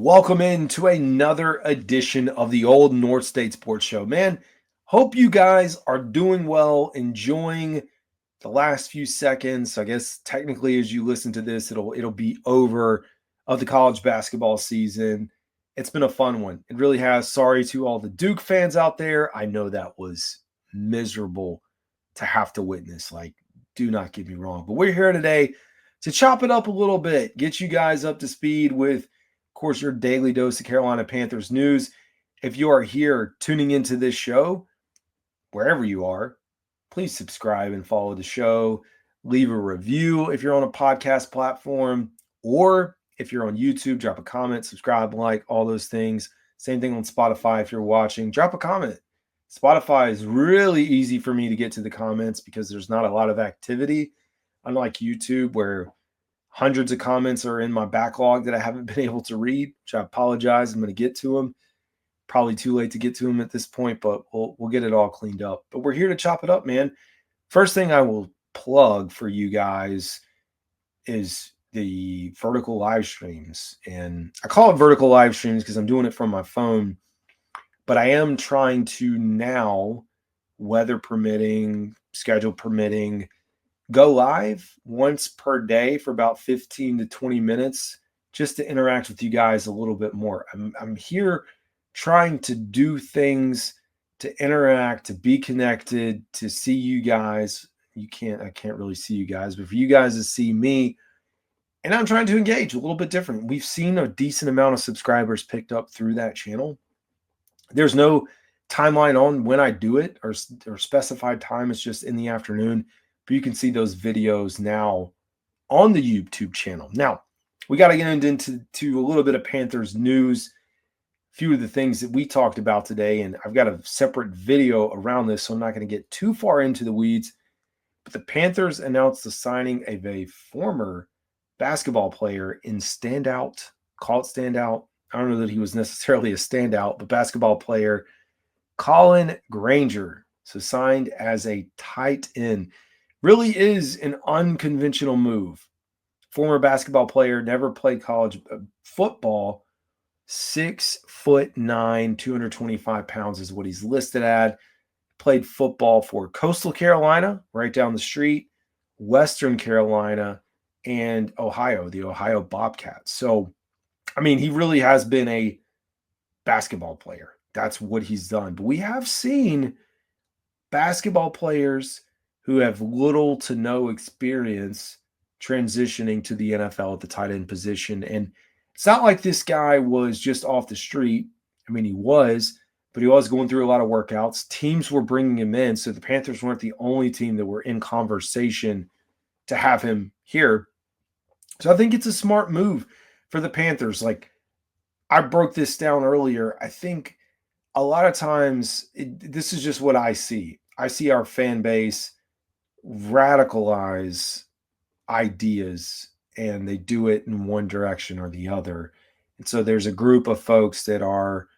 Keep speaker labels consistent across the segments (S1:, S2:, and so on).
S1: Welcome into another edition of the Old North State Sports Show. Man, hope you guys are doing well, enjoying the last few seconds. I guess technically as you listen to this, it'll be over of the college basketball season. It's been a fun one. It really has. Sorry to all the Duke fans out there. I know that was miserable to have to witness. Like, do not get me wrong. But we're here today to chop it up a little bit, get you guys up to speed with, of course, your daily dose of Carolina Panthers news. If you are here tuning into this show, wherever you are, please subscribe and follow the show. Leave a review if you're on a podcast platform, or if you're on YouTube, drop a comment, subscribe, like, all those things. Same thing on Spotify if you're watching. Drop a comment. Spotify is really easy for me to get to the comments because there's not a lot of activity, unlike YouTube where hundreds of comments are in my backlog that I haven't been able to read, which I apologize. I'm going to get to them. Probably too late to get to them at this point, but we'll get it all cleaned up. But we're here to chop it up, man. First thing I will plug for you guys is the vertical live streams. And I call it vertical live streams because I'm doing it from my phone. But I am trying to now, weather permitting, schedule permitting, go live once per day for about 15 to 20 minutes just to interact with you guys a little bit more. I'm here trying to do things to interact, to be connected, to see you guys. I can't really see you guys, but for you guys to see me, and I'm trying to engage a little bit different. We've seen a decent amount of subscribers picked up through that channel. There's no timeline on when I do it or specified time. It's just in the afternoon. But you can see those videos now on the YouTube channel. Now, we got to get into a little bit of Panthers news, a few of the things that we talked about today, and I've got a separate video around this, so I'm not going to get too far into the weeds. But the Panthers announced the signing of a former basketball player in standout, call it standout. I don't know that he was necessarily a standout, but basketball player, Colin Granger, so signed as a tight end. Really is an unconventional move. Former basketball player, never played college football, 6'9", 225 pounds is what he's listed at. Played football for Coastal Carolina, right down the street, Western Carolina, and Ohio, the Ohio Bobcats. So, I mean, he really has been a basketball player. That's what he's done. But we have seen basketball players who have little to no experience transitioning to the NFL at the tight end position. And it's not like this guy was just off the street. I mean, he was, but he was going through a lot of workouts. Teams were bringing him in. So the Panthers weren't the only team that were in conversation to have him here. So I think it's a smart move for the Panthers. Like, I broke this down earlier. I think a lot of times, this is just what I see. I see our fan base radicalize ideas, and they do it in one direction or the other. And so there's a group of folks that are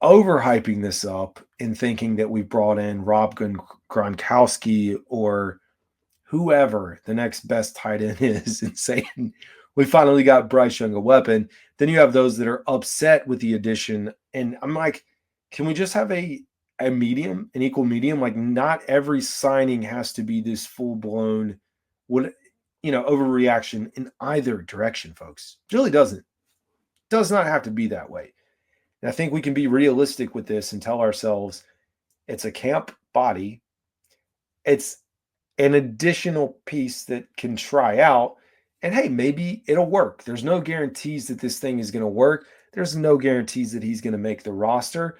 S1: overhyping this up and thinking that we brought in Rob Gronkowski or whoever the next best tight end is, and saying we finally got Bryce Young a weapon. Then you have those that are upset with the addition. And I'm like, can we just have a medium, an equal medium? Like, not every signing has to be this full-blown, overreaction in either direction, folks. It really doesn't. It does not have to be that way. And I think we can be realistic with this and tell ourselves it's a camp body. It's an additional piece that can try out. And hey, maybe it'll work. There's no guarantees that this thing is going to work. There's no guarantees that he's going to make the roster.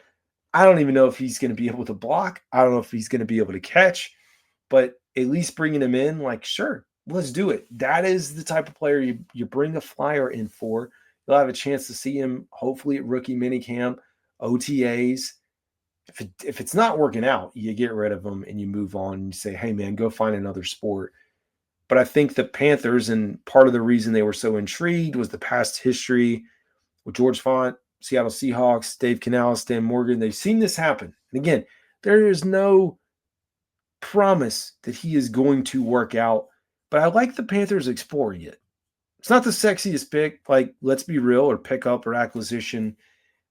S1: I don't even know if he's going to be able to block. I don't know if he's going to be able to catch. But at least bringing him in, like, sure, let's do it. That is the type of player you bring a flyer in for. You'll have a chance to see him hopefully at rookie minicamp, OTAs. If it's not working out, you get rid of him and you move on and you say, hey, man, go find another sport. But I think the Panthers, and part of the reason they were so intrigued was the past history with George Font, Seattle Seahawks, Dave Canales, Dan Morgan. They've seen this happen. And again, there is no promise that he is going to work out, but I like the Panthers exploring it. It's not the sexiest pick, like, let's be real, or pickup or acquisition.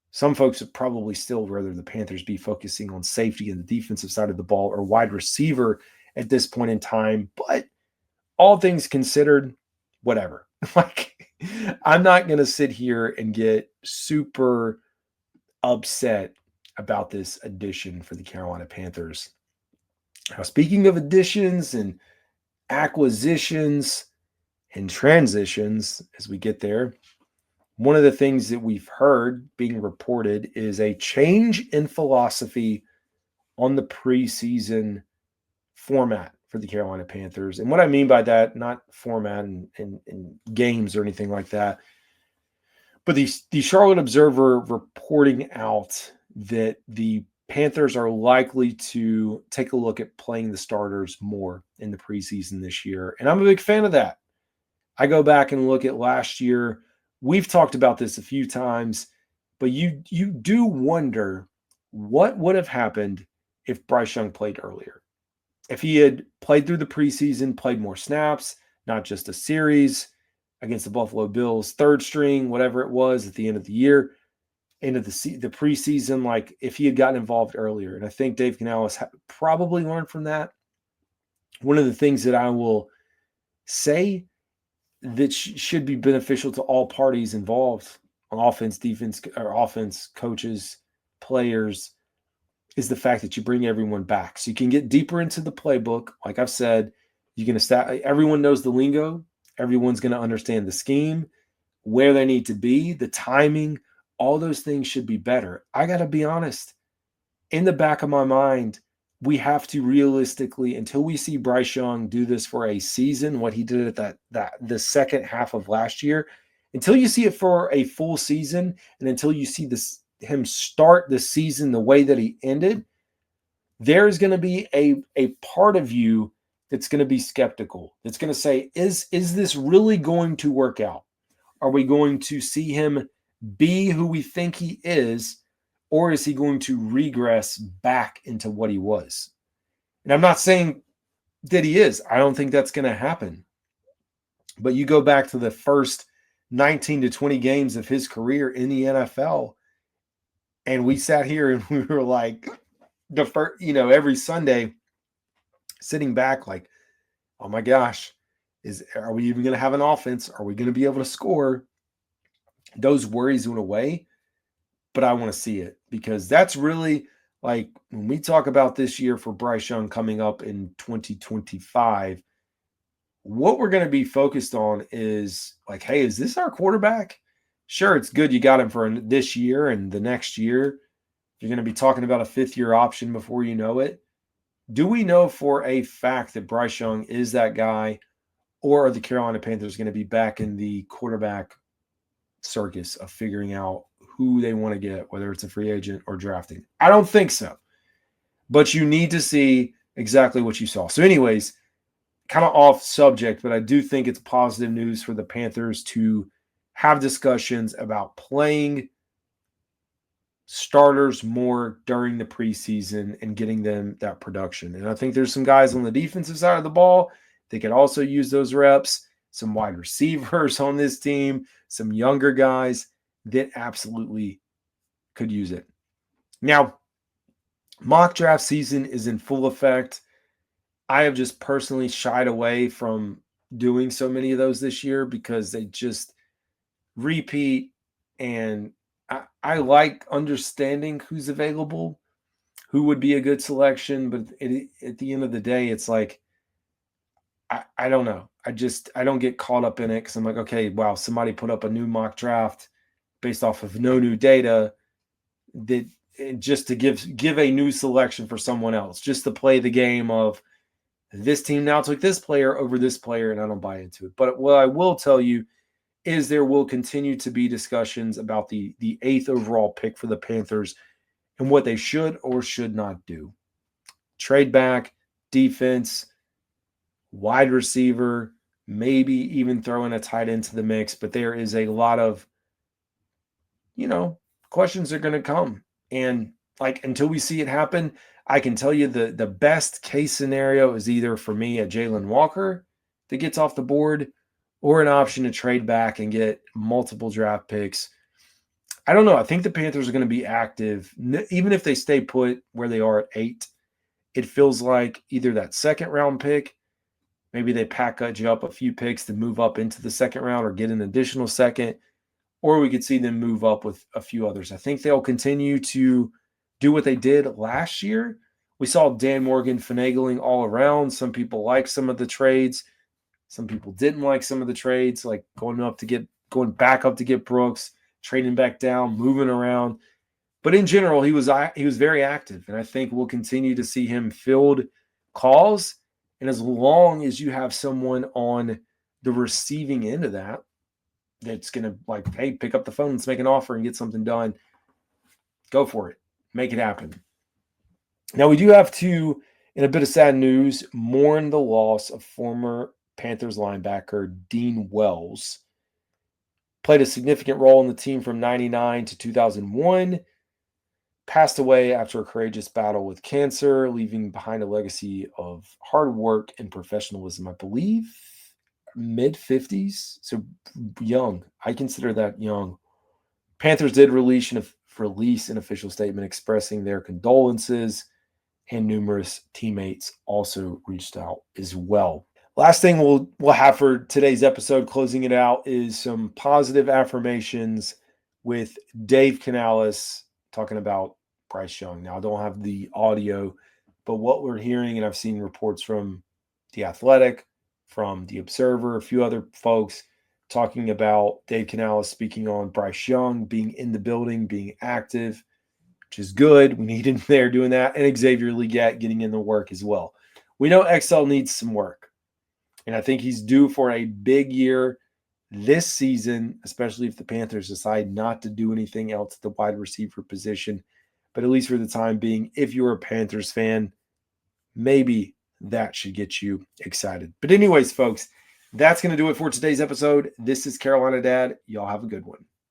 S1: Some folks would probably still rather the Panthers be focusing on safety and the defensive side of the ball or wide receiver at this point in time. But all things considered, whatever. Like, I'm not going to sit here and get super upset about this addition for the Carolina Panthers. Now, speaking of additions and acquisitions and transitions, as we get there, one of the things that we've heard being reported is a change in philosophy on the preseason format for the Carolina Panthers. And what I mean by that, not format and games or anything like that, but the Charlotte Observer reporting out that the Panthers are likely to take a look at playing the starters more in the preseason this year. And I'm a big fan of that. I go back and look at last year. We've talked about this a few times, but you do wonder what would have happened if Bryce Young played earlier. If he had played through the preseason, played more snaps, not just a series against the Buffalo Bills, third string, whatever it was at the end of the year, end of the preseason, like if he had gotten involved earlier. And I think Dave Canales probably learned from that. One of the things that I will say that should be beneficial to all parties involved on offense, defense, or offense, coaches, players, is the fact that you bring everyone back. So you can get deeper into the playbook. Like I've said, you can establish, everyone knows the lingo. Everyone's going to understand the scheme, where they need to be, the timing. All those things should be better. I got to be honest. In the back of my mind, we have to realistically, until we see Bryce Young do this for a season, what he did at the second half of last year, until you see it for a full season, and until you see him start the season the way that he ended, there's going to be a part of you that's going to be skeptical. That's going to say, is this really going to work out? Are we going to see him be who we think he is? Or is he going to regress back into what he was? And I'm not saying that he is. I don't think that's going to happen. But you go back to the first 19 to 20 games of his career in the NFL, and we sat here and we were like, the first, every Sunday, sitting back like, oh my gosh, are we even going to have an offense? Are we going to be able to score? Those worries went away. But I want to see it, because that's really, like, when we talk about this year for Bryce Young coming up in 2025, what we're going to be focused on is like, hey, is this our quarterback? Sure, it's good you got him for this year and the next year. You're going to be talking about a fifth-year option before you know it. Do we know for a fact that Bryce Young is that guy, or are the Carolina Panthers going to be back in the quarterback circus of figuring out who they want to get, whether it's a free agent or drafting? I don't think so. But you need to see exactly what you saw. So anyways, kind of off subject, but I do think it's positive news for the Panthers to have discussions about playing starters more during the preseason and getting them that production. And I think there's some guys on the defensive side of the ball that can also use those reps, some wide receivers on this team, some younger guys that absolutely could use it. Now, mock draft season is in full effect. I have just personally shied away from doing so many of those this year because they just repeat, and I like understanding who's available, who would be a good selection, but at the end of the day, it's like, I don't know. I don't get caught up in it because I'm like, okay, wow, somebody put up a new mock draft based off of no new data, that just to give a new selection for someone else, just to play the game of this team now took this player over this player, and I don't buy into it. But what I will tell you is there will continue to be discussions about the 8th overall pick for the Panthers and what they should or should not do. Trade back, defense, wide receiver, maybe even throw in a tight end to the mix. But there is a lot of, questions are going to come. And like, until we see it happen, I can tell you the best case scenario is either for me a Jalen Walker that gets off the board, or an option to trade back and get multiple draft picks. I don't know. I think the Panthers are going to be active. Even if they stay put where they are at 8, it feels like either that second round pick, maybe they package up a few picks to move up into the second round or get an additional second, or we could see them move up with a few others. I think they'll continue to do what they did last year. We saw Dan Morgan finagling all around. Some people liked some of the trades. Some people didn't like some of the trades, like going back up to get Brooks, trading back down, moving around. But in general, he was very active, and I think we'll continue to see him field calls. And as long as you have someone on the receiving end of that that's going to like, hey, pick up the phone, let's make an offer and get something done, go for it. Make it happen. Now, we do have to, in a bit of sad news, mourn the loss of former Panthers linebacker Dean Wells. Played a significant role in the team from 99 to 2001. Passed away after a courageous battle with cancer, leaving behind a legacy of hard work and professionalism. I believe mid-50s, so young. I consider that young. Panthers did release an official statement expressing their condolences, and numerous teammates also reached out as well. Last thing we'll have for today's episode, closing it out, is some positive affirmations with Dave Canales talking about Bryce Young. Now, I don't have the audio, but what we're hearing, and I've seen reports from The Athletic, from The Observer, a few other folks talking about Dave Canales speaking on Bryce Young being in the building, being active, which is good. We need him there doing that, and Xavier Legette getting in the work as well. We know XL needs some work. And I think he's due for a big year this season, especially if the Panthers decide not to do anything else at the wide receiver position. But at least for the time being, if you're a Panthers fan, maybe that should get you excited. But anyways, folks, that's going to do it for today's episode. This is Carolina Dad. Y'all have a good one.